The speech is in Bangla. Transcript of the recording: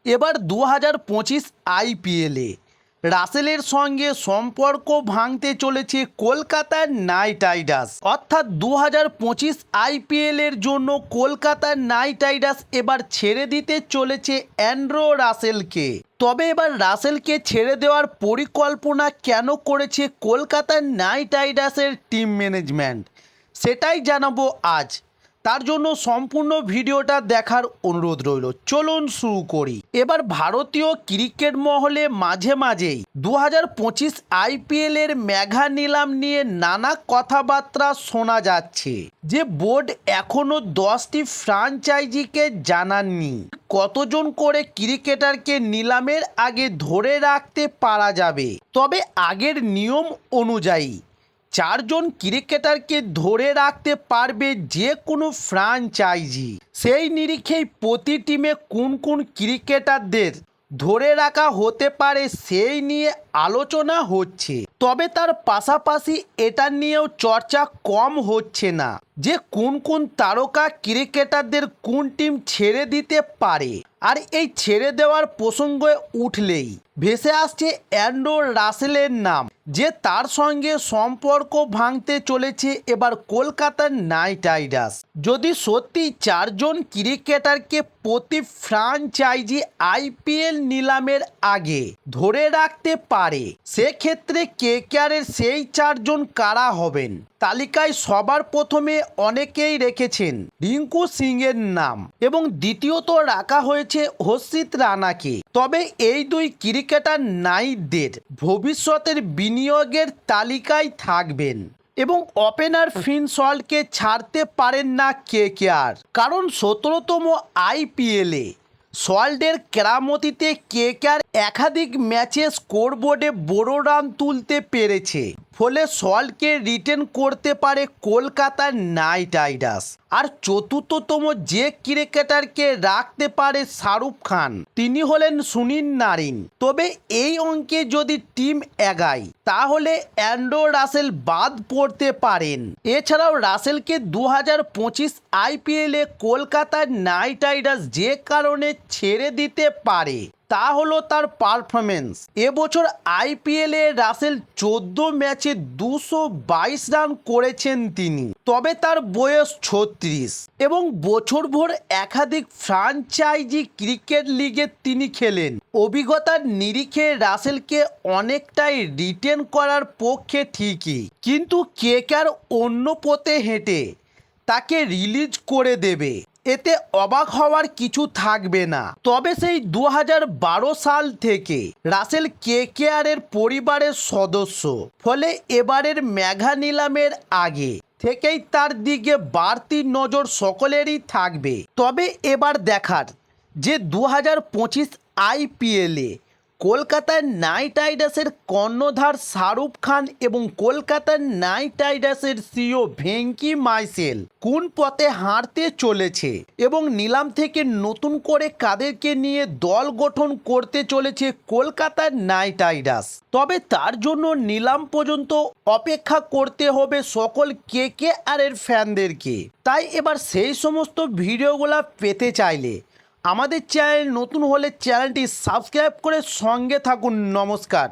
এবার 2025 আইপিএলে রাসেলের সঙ্গে সম্পর্ক ভাঙতে চলেছে কলকাতার নাইট রাইডার্স। অর্থাৎ 2025 আইপিএলের জন্য কলকাতার নাইট রাইডার্স এবার ছেড়ে দিতে চলেছে অ্যান্ড্রু রাসেলকে। তবে এবার রাসেলকে ছেড়ে দেওয়ার পরিকল্পনা কেন করেছে কলকাতার নাইট রাইডার্সের টিম ম্যানেজমেন্ট, সেটাই জানাবো আজ। তার জন্য সম্পূর্ণ ভিডিওটা দেখার অনুরোধ রইল। চলুন শুরু করি। এবার ভারতীয় ক্রিকেট মহলে মাঝে মাঝেই 2025 আইপিএলের মেগা নিলাম নিয়ে নানা কথাবার্তা শোনা যাচ্ছে, যে বোর্ড এখনও 10টি ফ্র্যাঞ্চাইজিকে জানাননি কতজন করে ক্রিকেটারকে নিলামের আগে ধরে রাখতে পারা যাবে। তবে আগের নিয়ম অনুযায়ী 4 জন ক্রিকেটারকে ধরে রাখতে পারবে যে কোনো ফ্র্যাঞ্চাইজি। সেই নিরিখেই প্রতি টিমে কোন কোন ক্রিকেটারদের ধরে রাখা হতে পারে সেই নিয়ে আলোচনা হচ্ছে। তবে তার পাশাপাশি এটা নিয়েও চর্চা কম হচ্ছে না যে কোন কোন তারকা ক্রিকেটারদের কোন টিম ছেড়ে দিতে পারে। আর এই ছেড়ে দেওয়ার প্রসঙ্গে উঠলেই ভেসে আসছে অ্যান্ড্রু রাসেলের নাম, যে তার সঙ্গে সম্পর্ক ভাঙতে চলেছে এবার কলকাতার নাইট রাইডার্স। যদি সত্যি 4 জন ক্রিকেটারকে প্রতি ফ্র্যাঞ্চাইজি আইপিএল নিলামের আগে ধরে রাখতে পারে, সেক্ষেত্রে কেকেআরের সেই 4 জন কারা হবেন। তালিকায় সবার প্রথমে অনেকেই রেখেছেন রিঙ্কু সিংয়ের নাম এবং দ্বিতীয়ত রাখা হয়েছে হর্ষিত রানাকে। তবে এই দুই ক্রিকেটার নাইটদের ভবিষ্যতের বিনিয়োগের তালিকায় থাকবেন এবং ওপেনার ফিন সল্টকে ছাড়তে পারেন না কেকেআর, কারণ 17তম আইপিএলে সল্টের কেরামতিতে কেকেআর একাধিক ম্যাচে স্কোরবোর্ডে বড় রান তুলতে পেরেছে, ফলে সল্টকে রিটেন করতে পারে কলকাতার নাইট রাইডার্স। আর চতুর্থতম যে ক্রিকেটারকে রাখতে পারে শাহরুখ খান, তিনি হলেন সুনীল নারিন। তবে এই অঙ্কে যদি টিম এগায় তাহলে অ্যান্ড্রু রাসেল বাদ পড়তে পারেন। এছাড়াও রাসেলকে 2025 আইপিএলে কলকাতার নাইট রাইডার্স যে কারণে ছেড়ে দিতে পারে তা হলো তার পারফরমেন্স। এবছর আইপিএলে রাসেল 14 ম্যাচে 222 রান করেছেন তিনি। তবে তার বয়স 36 এবং বছরভর একাধিক ফ্র্যাঞ্চাইজি ক্রিকেট লিগে তিনি খেলেন। অভিজ্ঞতার নিরিখে রাসেলকে অনেকটাই রিটেন করার পক্ষে ঠিকই, কিন্তু কেকেআর অন্য পথে হেঁটে তাকে রিলিজ করে দেবে, এতে অবাক হওয়ার কিছু থাকবে না। তবে সেই 2012 সাল থেকে রাসেল কেকেআরের পরিবারের সদস্য, ফলে এবারের মেগা নিলামের আগে থেকেই তার দিকে বাড়তি নজর সকলেরই থাকবে। তবে এবার দেখার যে 2025 আইপিএলে কলকাতার নাইট রাইডার্সের কর্ণধার শাহরুখ খান এবং কলকাতার নাইট রাইডার্সের সিইও ভেঙ্কি মাইসেল কোন পথে হাঁটতে চলেছে এবং নিলাম থেকে নতুন করে কাদেরকে নিয়ে দল গঠন করতে চলেছে কলকাতার নাইট রাইডার্স। তবে তার জন্য নিলাম পর্যন্ত অপেক্ষা করতে হবে সকল কেকেআরের ফ্যানদেরকে। তাই এবার সেই সমস্ত ভিডিওগুলো পেতে চাইলে আমাদের চ্যানেল নতুন হলে চ্যানেলটি সাবস্ক্রাইব করে সঙ্গে থাকুন। নমস্কার।